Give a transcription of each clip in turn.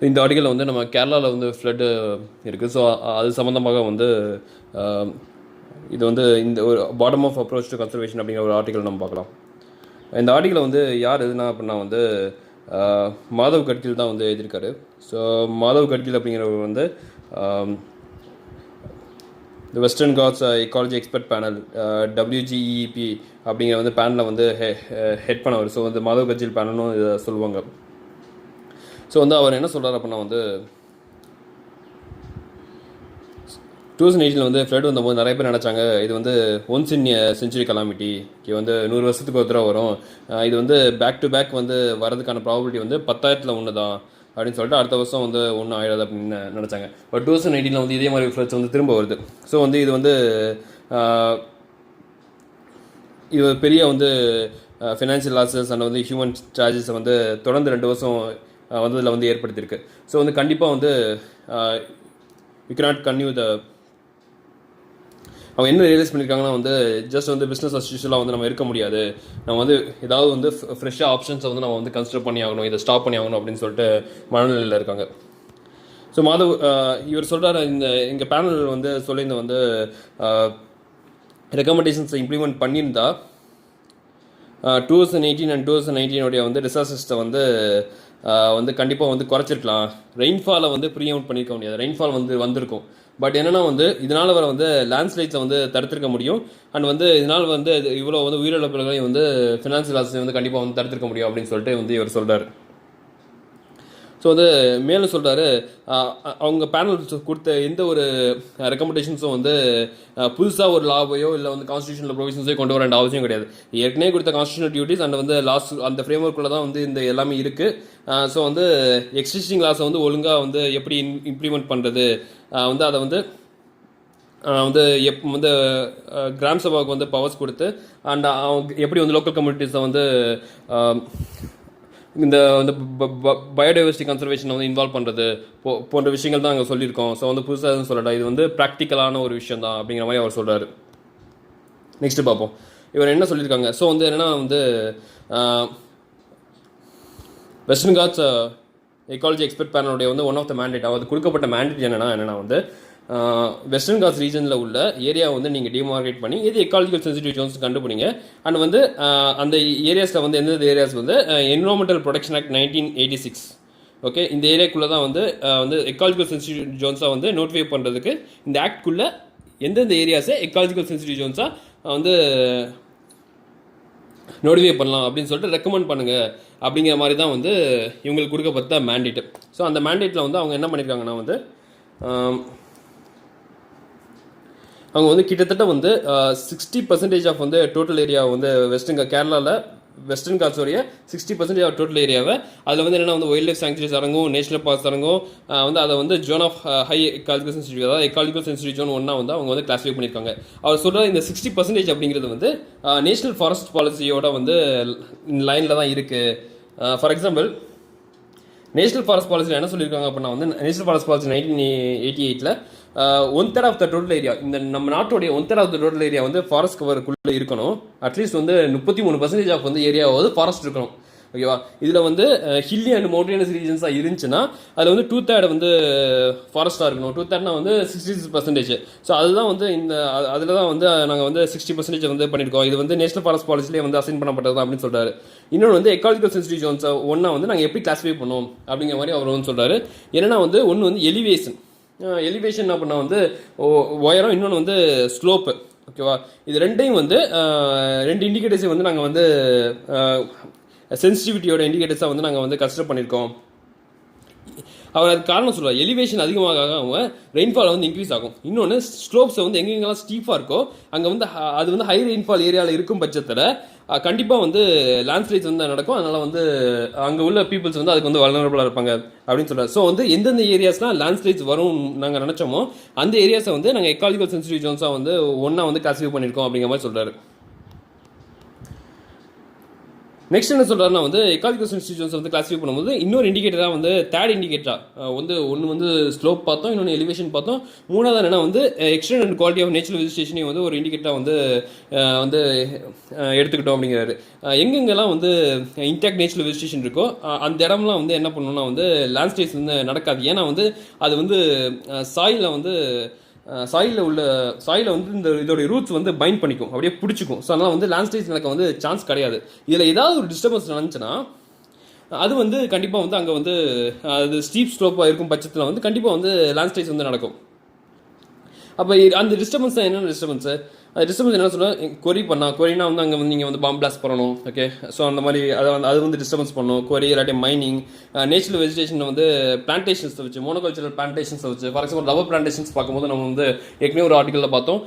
இந்த ஆர்டிக்கலில் வந்து நம்ம கேரளாவில் வந்து ஃப்ளட்டு இருக்குது. ஸோ அது சம்மந்தமாக வந்து இது வந்து இந்த ஒரு bottom of approach to conservation அப்படிங்கிற ஒரு ஆர்டிக்கல் நம்ம பார்க்கலாம். இந்த ஆர்டிக்கலை வந்து யார் எதுனா அப்படின்னா வந்து மாதவ் கட்கில் தான் வந்து எழுதியிருக்காரு. ஸோ மாதவ் கட்கில் அப்படிங்கிறவர் வந்து இந்த Western Ghats ecology expert panel WGEP அப்படிங்கிற வந்து பேனலில் வந்து ஹெட் பண்ணவர். ஸோ வந்து மாதவ் கட்கில் பேனல்னு இதை சொல்லுவாங்க. ஸோ வந்து அவர் என்ன சொல்கிறார் அப்படின்னா வந்து 2018 வந்து ஃப்ளட் வந்தபோது நிறைய பேர் நினச்சாங்க இது வந்து ஒன்ஸ் இன் செஞ்சுரி கலாமிட்டி, வந்து 100 வருஷத்துக்கு ஒரு தடவை வரும், இது வந்து பேக் டு பேக் வந்து வரதுக்கான ப்ராபபிலிட்டி வந்து 10,000ல் 1 தான் அப்படின்னு சொல்லிட்டு அடுத்த வருஷம் வந்து ஒன்றும் ஆயிடாது அப்படின்னு நினச்சாங்க. பட் 2018 வந்து இதே மாதிரி ஃப்ளட்ஸ் வந்து திரும்ப வருது. ஸோ வந்து இது வந்து இது பெரிய வந்து ஃபினான்ஷியல் லாஸஸ் அண்ட் வந்து ஹியூமன் சார்ஜஸை வந்து தொடர்ந்து 2 வருஷம் வந்து இதில் வந்து ஏற்படுத்தியிருக்கு. ஸோ வந்து கண்டிப்பாக வந்து யூ கேனாட் கன்டினியூ த அவங்க என்ன ரியலைஸ் பண்ணியிருக்காங்கன்னா வந்து ஜஸ்ட் வந்து பிஸ்னஸ் அஸ் யூஷுவலாக வந்து நம்ம இருக்க முடியாது, நம்ம வந்து ஏதாவது வந்து ஃப்ரெஷ்ஷாக ஆப்ஷன்ஸை வந்து நம்ம வந்து கன்சிடர் பண்ணி ஆகணும், இதை ஸ்டாப் பண்ணி ஆகணும் அப்படின்னு சொல்லிட்டு மனநிலையில் இருக்காங்க. ஸோ மாதவ் இவர் சொல்கிறார், எங்கள் பேனல் வந்து சொல்லியிருந்த வந்து ரெக்கமெண்டேஷன்ஸை இம்ப்ளிமெண்ட் பண்ணியிருந்தா 2018 அண்ட் 2019 வந்து டிசாஸ்டர்ஸை வந்து கண்டிப்பாக வந்து குறைச்சிருக்கலாம். ரெயின்ஃபாலை வந்து ப்ரீஅவுட் பண்ணியிருக்க முடியாது, ரெயின்ஃபால் வந்து வந்திருக்கும். பட் என்னென்னா வந்து இதனால் வர வந்து லேண்ட்ஸ்லைட்ஸை வந்து தடுத்திருக்க முடியும். அண்ட் வந்து இதனால் வந்து இவ்வளோ வந்து உயிரிழப்புகளையும் வந்து ஃபினான்ஷியல் லாஸை வந்து கண்டிப்பாக வந்து தடுத்திருக்க முடியும் அப்படின்னு சொல்லிட்டு வந்து இவர் சொல்கிறார். ஸோ வந்து மேலும் சொல்கிறாரு, அவங்க பேனல் கொடுத்த எந்த ஒரு ரெக்கமெண்டேஷன்ஸும் வந்து புதுசாக ஒரு லாவையோ இல்லை வந்து கான்ஸ்டியூஷனல் ப்ரொவிஷன்ஸையோ கொண்டு வர வேண்டிய அவசியம் கிடையாது. ஏற்கனவே கொடுத்த கான்ஸ்டியூஷனல் டியூட்டிஸ் அண்ட் வந்து லாஸ் அந்த ஃப்ரேம் ஒர்க்குள்ளே தான் வந்து இந்த எல்லாமே இருக்குது. ஸோ வந்து எக்ஸிஸ்டிங் லாஸை வந்து ஒழுங்காக வந்து எப்படி இம்ப்ளிமெண்ட் பண்ணுறது, வந்து அதை வந்து வந்து வந்து கிராம சபாவுக்கு வந்து பவர்ஸ் கொடுத்து அண்ட் அவங்க எப்படி வந்து லோக்கல் கம்யூனிட்டிஸை வந்து இந்த வந்து பயோடைவர்சிட்டி கன்சர்வேஷனை வந்து இன்வால்வ் பண்ணுறது போன்ற விஷயங்கள் தான் அங்கே சொல்லியிருக்கோம். ஸோ வந்து புதுசாக எதுவும் சொல்லட்டா, இது வந்து ப்ராக்டிக்கலான ஒரு விஷயம் தான் அப்படிங்கிற மாதிரி அவர் சொல்கிறாரு. நெக்ஸ்ட்டு பார்ப்போம் இவர் என்ன சொல்லியிருக்காங்க. ஸோ வந்து என்னென்னா வந்து வெஸ்டர்ன் காட்ஸ் எக்காலஜி எக்ஸ்பர்ட் பேனலுடைய வந்து ஒன் ஆஃப் த மேண்டேட், அது கொடுக்கப்பட்ட மேண்டேட் என்னென்னா வந்து வெஸ்டர்ன் காட்ஸ் ரீஜனில் உள்ள ஏரியா வந்து நீங்கள் டிமார்கேட் பண்ணி எது எக்காலஜிக்கல் சென்சிட்டிவ் ஜோன்ஸ் கண்டுபிடிங்க. அண்ட் வந்து அந்த ஏரியாஸில் வந்து எந்தெந்த ஏரியாஸ் வந்து என்விரான்மெண்டல் ப்ரொடெக்ஷன் ஆக்ட் 1986 ஓகே, இந்த ஏரியாக்குள்ளே தான் வந்து எக்காலஜிக்கல் சென்சிட்டிவ் ஜோன்ஸாக வந்து நோட்டிஃபை பண்ணுறதுக்கு இந்த ஆக்ட்குள்ளே எந்தெந்த ஏரியாஸை எக்காலஜிக்கல் சென்சிட்டிவ் ஜோன்ஸாக வந்து நோட்டிஃபை பண்ணலாம் அப்படின்னு சொல்லிட்டு ரெக்கமெண்ட் பண்ணுங்கள் அப்படிங்கிற மாதிரி தான் வந்து இவங்களுக்கு கொடுக்கப்பட்ட மேண்டேட்டு. ஸோ அந்த மேண்டேட்டில் வந்து அவங்க என்ன பண்ணியிருக்காங்கன்னா வந்து அவங்க வந்து கிட்டத்தட்ட வந்து 60% ஆஃப் வந்து டோட்டல் ஏரியா வந்து கேரளாவில் வெஸ்டர்ன் காட்ஸோடைய 60% ஆஃப் டோட்டல் ஏரியாவை அதில் வந்து என்னென்னா வந்து வைல்ட் லைஃப் சாங்சுரிஸ் அடங்கும், நேஷனல் பார்க்ஸ் அடங்கும், வந்து அதை வந்து zone of high ecological sensitive, அதாவது எக்காலஜிக்கல் சென்சிட்டிவ் ஜோன் ஒன்றா வந்து அவங்க வந்து கிளாஸிஃபை பண்ணியிருக்காங்க. அவர் சொல்கிற இந்த 60% அப்படிங்கிறது வந்து நேஷனல் ஃபாரஸ்ட் பாலிசியோட வந்து லைனில் தான் இருக்குது. ஃபார் எக்ஸாம்பிள் நேஷனல் ஃபாரஸ்ட் பாலிசியில் என்ன சொல்லியிருக்காங்க அப்படின்னா வந்து national forest policy 1988 1/3 of the total area, இந்த நம்ம நாட்டுடைய 1/3 ஆஃப் த டோட்டல் ஏரியா வந்து ஃபாரஸ்ட் கவருக்குள்ளே இருக்கணும். அட்லீஸ்ட் வந்து 33% ஆஃப் வந்து ஏரியாவது ஃபாரஸ்ட் இருக்கணும். ஓகேவா, இதில் வந்து ஹில்லி அண்ட் மவுண்டனஸ் ரீஜன்ஸாக இருந்துச்சுன்னா அதில் வந்து 2/3 வந்து ஃபாரஸ்ட்டாக இருக்கணும். 2/3 வந்து 66%. ஸோ அதுதான் வந்து அதில் தான் வந்து நாங்கள் வந்து 60% வந்து பண்ணியிருக்கோம். இது வந்து நேஷனல் ஃபாரஸ்ட் பாலிசிலே வந்து அசைன் பண்ணப்பட்டது அப்படின்னு சொல்கிறாரு. இன்னொன்று வந்து எக்காலஜிக்கல் சென்சிட்டிவ் ஜோன்ஸை ஒன்றா வந்து நாங்கள் எப்படி கிளாஸிஃபை பண்ணோம் அப்படிங்கிற மாதிரி அவர் வந்து சொல்கிறாரு. என்னென்னா வந்து ஒன்று வந்து எலிவேஷன் அப்படின்னா வந்து உயரம், இன்னொன்று வந்து ஸ்லோப்பு. ஓகேவா, இது ரெண்டையும் வந்து 2 இண்டிகேட்டர்ஸை வந்து நாங்கள் வந்து சென்சிட்டிவிட்டியோட இண்டிகேட்டர்ஸாக வந்து நாங்கள் வந்து கன்சிடர் பண்ணியிருக்கோம். அவர் அதுக்கு காரணம் சொல்லுவார், எலிவேஷன் அதிகமாக அவங்க ரெயின்ஃபால் வந்து இன்க்ரீஸ் ஆகும். இன்னொன்று ஸ்லோப்ஸை வந்து எங்கெங்கெல்லாம் ஸ்டீஃபாக இருக்கோ அங்கே வந்து அது வந்து ஹை ரெயின்ஃபால் ஏரியாவில் இருக்கும் பட்சத்தில் கண்டிப்பாக வந்து லேண்ட்ஸ்லைட்ஸ் வந்து நடக்கும். அதனால் வந்து அங்கே உள்ள பீப்புள்ஸ் வந்து அதுக்கு வந்து வல்னரபிளாக இருப்பாங்க அப்படின்னு சொல்கிறார். ஸோ வந்து எந்தெந்த ஏரியாஸ்லாம் லேண்ட்ஸ்லைட்ஸ் வரும் நாங்கள் நினச்சோமோ அந்த ஏரியாஸை வந்து நாங்கள் எக்காலஜிக்கல் சென்சிட்டிவ் ஜோன்ஸாக வந்து ஒன்றா வந்து கிளாஸிஃபை பண்ணியிருக்கோம் அப்படிங்கிற மாதிரி சொல்கிறாரு. நெக்ஸ்ட் என்ன சொல்கிறாருன்னா வந்து எக்காலஜிக்கல் இன்ஸ்டிடியூஷன்ஸ் வந்து கிளாஸிஃபை பண்ணும்போது இன்னொரு இண்டிகேட்டராக வந்து தேர்ட் இண்டிகேட்டராக வந்து ஒன்று வந்து ஸ்லோப் பார்த்தோம், இன்னொன்று எலிவேஷன் பார்த்தோம், மூணாவது என்னன்னா வந்து extent and quality of natural வெஜிடேஷனையும் வந்து ஒரு இண்டிகேட்டராக வந்து வந்து எடுத்துக்கிட்டோம் அப்படிங்கிறாரு. எங்கெங்கெல்லாம் வந்து இன்டாக்ட் நேச்சுரல் வெஜிடேஷன் இருக்கோ அந்த இடம்லாம் வந்து என்ன பண்ணணும்னா வந்து லேண்ட்ஸ்லைட்ஸ் வந்து நடக்காது. ஏன்னா வந்து அது வந்து சாயிலில் வந்து சாயில வந்து இந்த இதோடைய ரூட்ஸ் வந்து பைண்ட் பண்ணிக்கும், அப்படியே பிடிச்சிக்கும். ஸோ அதனால் வந்து லேண்ட்ஸ்லைட்ஸ் நடக்க வந்து சான்ஸ் கிடையாது. இதில் ஏதாவது ஒரு டிஸ்டர்பன்ஸ் நடந்துச்சுன்னா அது வந்து கண்டிப்பாக வந்து அங்கே வந்து அது ஸ்டீப் ஸ்லோப்பாக இருக்கும் பட்சத்தில் வந்து கண்டிப்பாக வந்து லேண்ட்ஸ்லைட்ஸ் வந்து நடக்கும். அப்போ அந்த டிஸ்டர்பன்ஸ் தான் என்னென்ன டிஸ்டர்பன்ஸு? அது டிஸ்டர்பன்ஸ் என்ன சொல்லுவேன், கொரினா வந்து அங்கே வந்து நீங்கள் வந்து பாம் பிளாஸ்ட் பண்ணணும். ஓகே, ஸோ அந்த மாதிரி அது வந்து டிஸ்டர்பன்ஸ் பண்ணணும். கொரி இல்லாட்டி மைனிங், நேச்சுரல் வெஜிடேஷன் வந்து பிளான்டேஷன்ஸை வச்சு, மோனோகல்ச்சரல் பிளான்டேஷன்ஸை வச்சு, ஃபார் எக்ஸாம்பிள் ரப்பர் பிளான்டேஷன்ஸ் பார்க்கும்போது நம்ம வந்து ஏற்கனவே ஒரு ஆர்டிக்கலில் பார்த்தோம்.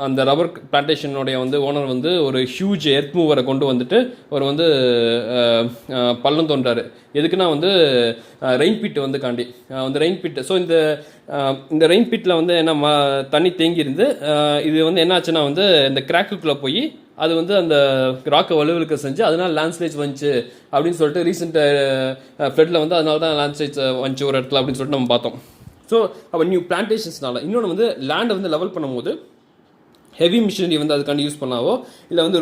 அந்த ரப்பர் பிளான்டேஷனுடைய வந்து ஓனர் வந்து ஒரு ஹியூஜ் எர்த் மூவரை கொண்டு வந்துட்டு ஒரு வந்து பள்ளம் தோன்றாரு. எதுக்குன்னா வந்து ரெயின் பிட் வந்து காண்டி அந்த ரெயின் பிட். ஸோ இந்த ரெயின் பிட்டில் வந்து என்ன தண்ணி தேங்கியிருந்து இது வந்து என்ன ஆச்சுன்னா வந்து இந்த கிராக்குக்குள்ளே போய் அது வந்து அந்த ராக்கை வலுவிழுக்க செஞ்சு அதனால லேண்ட்ஸ்லைட்ஸ் வந்துச்சு அப்படின்னு சொல்லிட்டு ரீசெண்ட் ஃப்ளட்டில் வந்து அதனால தான் லேண்ட்ஸ்லைட்ஸ் வந்துச்சு ஒரு இடத்துல அப்படின்னு சொல்லிட்டு நம்ம பார்த்தோம். ஸோ அப்போ நியூ பிளான்டேஷன்ஸ்னால இன்னொன்று வந்து லேண்டை வந்து லெவல் பண்ணும்போது ஹெவி மிஷினரி வந்து அதுக்காண்டி யூஸ் பண்ணாவோ இல்லை வந்து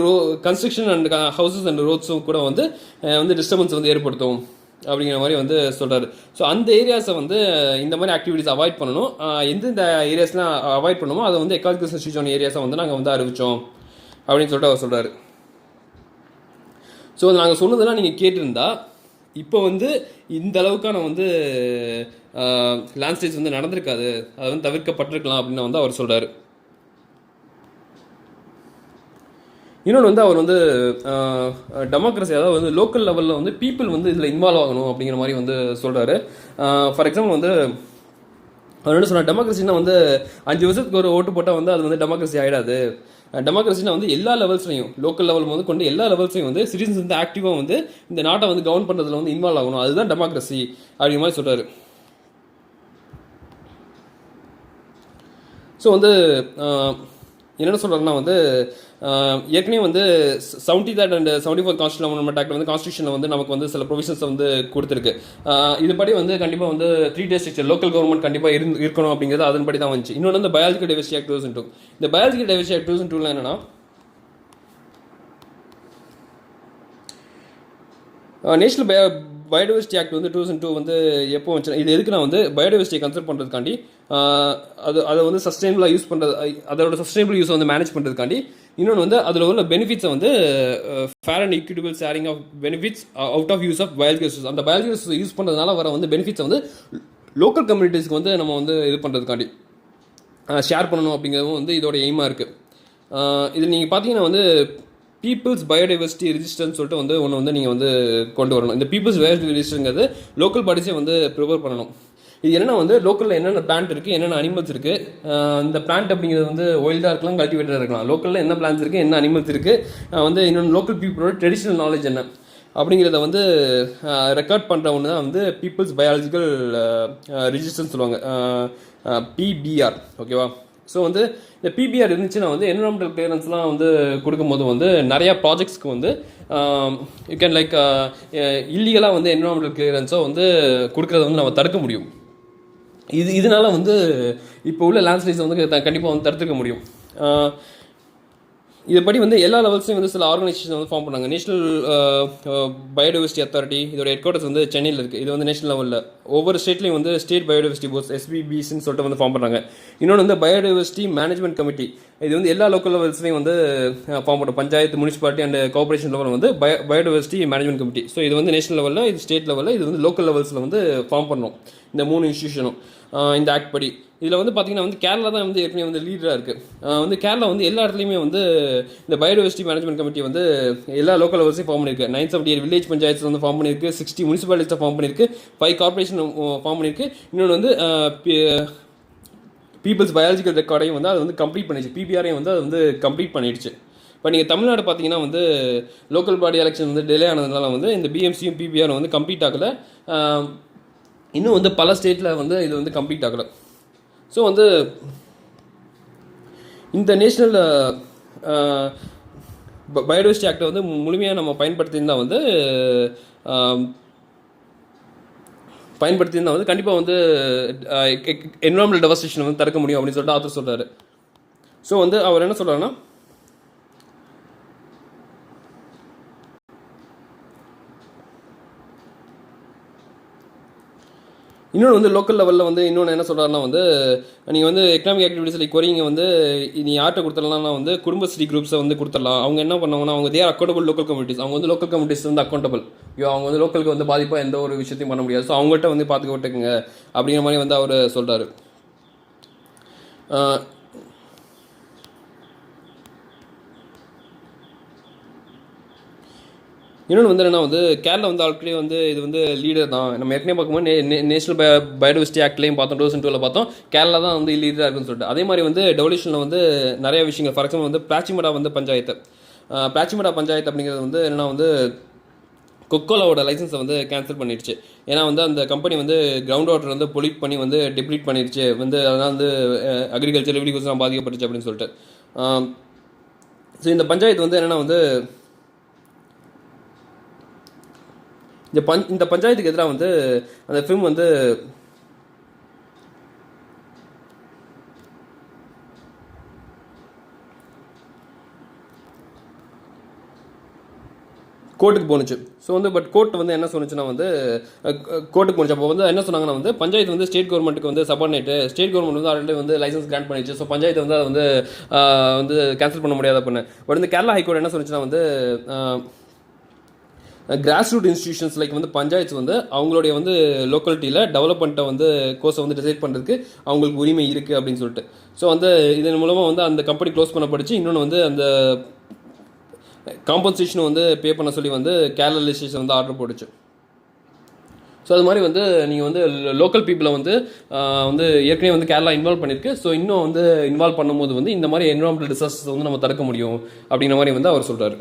கன்ஸ்ட்ரக்ஷன் அண்ட் ஹவுசஸ் அண்ட் ரோட்ஸும் கூட வந்து டிஸ்டர்பன்ஸ் வந்து ஏற்படுத்தும் அப்படிங்கிற மாதிரி வந்து சொல்கிறாரு. ஸோ அந்த ஏரியாஸை வந்து இந்த மாதிரி ஆக்டிவிட்டிஸ் அவாய்ட் பண்ணணும். எந்தெந்த ஏரியாஸ்லாம் அவாய்ட் பண்ணணுமோ அதை வந்து எக்காலஜிக்கல் இன்ஸ்டிடியூஷன் ஏரியாஸை வந்து நாங்கள் வந்து அறிவித்தோம் அப்படின்னு சொல்லிட்டு அவர் சொல்கிறாரு. ஸோ நாங்கள் சொன்னதெல்லாம் நீங்கள் கேட்டிருந்தா இப்போ வந்து இந்த அளவுக்கான வந்து லேண்ட்ஸ்லைட்ஸ் வந்து நடந்திருக்காது, அதை வந்து தவிர்க்கப்பட்டிருக்கலாம் அப்படின்னு வந்து அவர் சொல்கிறாரு. இன்னொன்று வந்து அவர் வந்து டெமோக்ரஸி, அதாவது வந்து லோக்கல் லெவலில் வந்து பீப்புள் வந்து இதில் இன்வால்வ் ஆகணும் அப்படிங்கிற மாதிரி வந்து சொல்கிறாரு. ஃபார் எக்ஸாம்பிள் வந்து அவர் என்ன சொன்னார், டெமோக்ரஸினா வந்து 5 வருஷத்துக்கு ஒரு ஓட்டு போட்டால் வந்து அது வந்து டெமோக்ரஸி ஆகிடாது. டெமோக்ரஸினா வந்து எல்லா லெவல்ஸ்லையும், லோக்கல் லெவல் வந்து கொண்டு எல்லா லெவல்ஸ்லையும் வந்து சிட்டிசன்ஸ் வந்து ஆக்டிவாக வந்து இந்த நாட்டை வந்து கவர்ன் பண்ணுறதுல வந்து இன்வால்வ் ஆகணும், அதுதான் டெமோக்ரஸி அப்படிங்கிற மாதிரி சொல்கிறாரு. ஸோ வந்து என்னென்ன சொல்கிறாருன்னா வந்து ஏற்கனவே வந்து 73rd and 74th constitution amendment act வந்து கான்ஸ்டியூஷனில் வந்து நமக்கு வந்து சில ப்ரொவிஷன்ஸ் வந்து கொடுத்துருக்கு. இதுபடி வந்து கண்டிப்பாக வந்து 3 டே ஸ்ட்ரக்சர் லோக்கல் கவர்மெண்ட் கண்டிப்பாக இருக்கணும் அப்படிங்கிறது அதன்படி தான் வந்துச்சு. இன்னொன்று வந்து பயாலஜிக்கல் டைவர்சிட்டி ஆக்ட் 2002. இந்த பயாலஜிக்கல் டைவர்சிட்டி ஆக்ட் 2002 என்னன்னா நேஷனல் பயோடைவர்சிட்டி ஆக்ட் வந்து 2002 வந்து எப்போ வந்துச்சு, இது எதுக்கு நான் வந்து பயோடைவர்சிட்டியை கன்சர்வ் பண்ணுறதுக்காண்டி அதை வந்து சஸ்டைனபிளாக யூஸ் பண்ணுறது, அதோட சஸ்டைனபிள் யூஸ் வந்து மேனேஜ் பண்ணுறதுக்காண்டி. இன்னொன்று வந்து அதில் உள்ள பெனிஃபிட்ஸை வந்து fair and equitable sharing of benefits out of use of biological resource, அந்த பயாலஜிக்கல் ரிசோர்ஸ் யூஸ் பண்ணுறதுனால வர வந்து பெனிஃபிட்ஸை வந்து லோக்கல் கம்யூனிட்டிஸ்க்கு வந்து நம்ம வந்து இது பண்ணுறதுக்காண்டி ஷேர் பண்ணணும் அப்படிங்கிறதும் வந்து இதோட எய்மாக இருக்குது. இது நீங்கள் பார்த்தீங்கன்னா வந்து பீப்புள்ஸ் பயோடைவர்சிட்டி ரிஜிஸ்டர்னு சொல்லிட்டு வந்து ஒன்று வந்து நீங்கள் வந்து கொண்டு வரணும். இந்த பீப்புள்ஸ் பயோடைவர்சிட்டி ரிஜிஸ்டருங்கிறது லோக்கல் பாடிஸே வந்து ப்ரிப்பேர் பண்ணணும். இது என்னென்னா வந்து லோக்கலில் என்னென்ன பிளான்ட் இருக்குது, என்னென்ன அனிமல்ஸ் இருக்குது, இந்த பிளான்ட் அப்படிங்கிறது வந்து ஒயில்டாக இருக்கலாம், கல்டிவேட்டராக இருக்கலாம், லோக்கலில் என்ன பிளான்ஸ் இருக்குது, என்ன அனிமல்ஸ் இருக்குது, வந்து இன்னொன்று லோக்கல் பீப்புளோட ட்ரெடிஷ்னல் நாலேஜ் என்ன அப்படிங்கிறத வந்து ரெக்கார்ட் பண்ணுற ஒன்று தான் வந்து பீப்புள்ஸ் பயாலஜிக்கல் ரிஜிஸ்டர்னு சொல்லுவாங்க, பிபிஆர். ஓகேவா? ஸோ வந்து இந்த பிபிஆர் இருந்துச்சுன்னா வந்து என்விரான்மெண்டல் கிளியரன்ஸ்லாம் வந்து கொடுக்கும்போது வந்து நிறையா ப்ராஜெக்ட்ஸ்க்கு வந்து யூ கேன் லைக் இல்லீகலாக வந்து என்விரான்மெண்டல் கிளியரன்ஸோ வந்து கொடுக்குறத வந்து நம்ம தடுக்க முடியும். இதனால வந்து இப்போ உள்ள லேண்ட்ஸ்லைட்ஸை வந்து கண்டிப்பாக வந்து தடுத்துக்க முடியும். இதுபடி வந்து எல்லா லெவல்ஸையும் வந்து சில ஆர்கனைசேஷன் வந்து ஃபார்ம் பண்ணாங்க. நேஷனல் பயோடைவர்சிட்டி அத்தாரிட்டி, இதோட ஹெட் குவார்ட்டர்ஸ் வந்து சென்னையில் இருக்குது. இது வந்து நேஷனல் லெவலில் ஒவ்வொரு ஸ்டேட்லையும் வந்து ஸ்டேட் பயோடைவர்சிட்டி போர்ட்ஸ் SBBSன்னு சொல்லிட்டு வந்து ஃபார்ம் பண்ணுறாங்க. இன்னொன்று வந்து பயோடைவர்சிட்டி மேனேஜ்மெண்ட் கமிட்டி, இது வந்து எல்லா லோக்கல் லெவல்ஸ்லையும் வந்து ஃபார்ம் பண்ணுறோம். பஞ்சாயத்து, முனிசிபாலிட்டி அண்ட் கார்பரேஷன் லெவலில் வந்து பயோடைவர்சிட்டி மேனேஜ்மெண்ட் கமிட்டி. ஸோ இது வந்து நேஷனல் லெவலில், இது ஸ்டேட் லெவலில், இது வந்து லோக்கல் லெவல்ஸில் வந்து ஃபார்ம் பண்ணணும் இந்த 3 இன்ஸ்டியூஷனும் இந்த ஆக்ட் படி. இதில் வந்து பார்த்திங்கன்னா வந்து கேரளா தான் வந்து ஏற்கனவே வந்து லீடராக இருக்குது. வந்து கேரளா வந்து எல்லா இடத்துலையுமே வந்து இந்த பயோடைவர்சிட்டி மேனேஜ்மெண்ட் கமிட்டி வந்து எல்லா லோக்கல் லெவல்ஸையும் ஃபார்ம் பண்ணியிருக்கு. 978 வில்லேஜ் பஞ்சாயத்து வந்து ஃபார்ம் பண்ணியிருக்கு, 60 முனிசிபாலிட்டிஸை ஃபார்ம் பண்ணியிருக்கு, 5 கார்பரேஷன் ஃபார்ம் பண்ணியிருக்கு. இன்னொன்று வந்து பீப்புள்ஸ் பயாலஜிக்கல் ரெக்கார்டையும் வந்து அது வந்து கம்ப்ளீட் பண்ணிடுச்சு, பிபிஆரையும் வந்து அது வந்து கம்ப்ளீட் பண்ணிடுச்சு. இப்போ நீங்கள் தமிழ்நாடு பார்த்தீங்கன்னா வந்து லோக்கல் பாடி எலெக்ஷன் வந்து டிலே ஆனதுனால வந்து இந்த பிஎம்சியும் பிபிஆரும் வந்து கம்ப்ளீட் ஆகலை. இன்னும் வந்து பல ஸ்டேட்டில் வந்து இது வந்து கம்ப்ளீட் ஆகலை. ஸோ வந்து இந்த நேஷ்னல் பயோடைவர்சிட்டி ஆக்டை வந்து முழுமையாக நம்ம பயன்படுத்தியிருந்தால் வந்து வந்து கண்டிப்பாக வந்து என்விரான்மெண்டல் டெவஸ்டேஷன் வந்து தடுக்க முடியும் அப்படின்னு சொல்லிட்டு ஆத்தர் சொல்கிறாரு. ஸோ வந்து அவர் என்ன சொல்கிறாருன்னா, இன்னொன்று வந்து லோக்கல் லெவலில் வந்து இன்னொன்று என்ன சொல்கிறாருன்னா வந்து, நீங்கள் வந்து எக்கனாமிக் ஆக்டிவிட்டீஸ் லைக் கொரிங்க வந்து நீ யார்கிட்ட கொடுத்துடலாம்னா வந்து குடும்பஸ்ரீ குரூப்ஸை வந்து கொடுத்துடலாம். அவங்க என்ன பண்ணுவாங்கன்னா, அவங்க தேர் அக்கௌண்டபிள் லோக்கல் கம்யூனிட்டிஸ். அவங்க வந்து லோக்கல் கம்யூனிட்டிஸ் வந்து அக்கௌண்டபிள். அவங்க வந்து லோக்கலுக்கு வந்து பாதிப்பாக எந்த ஒரு விஷயத்தையும் பண்ண முடியாது. ஸோ அவங்கள்ட்ட வந்து பார்த்துக்க விட்டுக்குங்க அப்படிங்கிற மாதிரி வந்து அவர் சொல்கிறாரு. இன்னொன்று வந்து என்னன்னா வந்து கேரளா வந்து ஆல்ரெடி வந்து இது வந்து லீடர் தான். நம்ம ஏற்கனவே பார்க்கும்போது நேஷனல் பயோடைவர்சிட்டி ஆக்ட்லையும் பார்த்தோம், 2002 பார்த்தோம், கேரளா தான் வந்து லீடராக இருக்குன்னு சொல்லிட்டு. அதே மாதிரி வந்து டெவல்யூஷனில் வந்து நிறைய விஷயங்கள், ஃபார் எக்ஸாம்பிள் வந்து பிளாச்சிமடா வந்து பஞ்சாயத்து அப்படிங்கிறது வந்து என்னென்னா வந்து கொக்கோலாவோட லைசன்ஸை வந்து கேன்சல் பண்ணிடுச்சு. ஏன்னா வந்து அந்த கம்பெனி வந்து கிரவுண்ட் வாட்டர் வந்து பொல்யூட் பண்ணி வந்து டெப்ளீட் பண்ணிடுச்சு வந்து, அதனால் வந்து அக்ரிகல்ச்சர் லிவ்லிஹுட்ஸ்லாம் பாதிக்கப்பட்டுச்சு அப்படின்னு சொல்லிட்டு. ஸோ இந்த பஞ்சாயத்து வந்து என்னென்னா வந்து இந்த பஞ்சாயத்துக்கு எதிராக வந்து அந்த ஃபிலிம் வந்து கோர்ட்டுக்கு போணுச்சு. ஸோ வந்து பட் கோர்ட் வந்து என்ன சொன்னிச்சுன்னா வந்து கோர்ட்டுக்கு போணுச்சு. அப்போ வந்து என்ன சொன்னாங்கன்னா வந்து பஞ்சாயத்து வந்து ஸ்டேட் கவர்மெண்ட்டுக்கு வந்து சபார்டினேட்டு, ஸ்டேட் கவர்மெண்ட் வந்து ஆல்ரெடி வந்து லைசன்ஸ் கிராண்ட் பண்ணிச்சு. ஸோ பஞ்சாயத்து வந்து அதை வந்து கேன்சல் பண்ண முடியாத பண்ணு. பட் இந்த கேரளா ஹைகோர்ட் என்ன சொன்னிச்சுன்னா வந்து கிராஸ் ரூட் இன்ஸ்டிடியூஷன்ஸ் லைக் வந்து பஞ்சாயத்து வந்து அவங்களுடைய வந்து லோக்காலிட்டியில் டெவலப்மெண்ட்டை வந்து கோர்ஸை வந்து டிசைட் பண்ணுறதுக்கு அவங்களுக்கு உரிமை இருக்குது அப்படின்னு சொல்லிட்டு. ஸோ வந்து இதன் மூலமாக வந்து அந்த கம்பெனி க்ளோஸ் பண்ணப்படுச்சு. இன்னொன்று வந்து அந்த காம்பன்சேஷன் வந்து பே பண்ண சொல்லி வந்து கேரளா லெஜிஸ்லேஷன் வந்து ஆர்டர் போட்டுச்சு. ஸோ அது மாதிரி வந்து நீங்கள் வந்து லோக்கல் பீப்புளை வந்து ஏற்கனவே வந்து கேரளா இன்வால்வ் பண்ணியிருக்கு. ஸோ இன்னும் வந்து இன்வால்வ் பண்ணும்போது வந்து இந்த மாதிரி என்விரான்மெண்டல் டிசாஸ்டர்ஸ் வந்து நம்ம தடுக்க முடியும் அப்படிங்கிற மாதிரி வந்து அவர் சொல்கிறார்.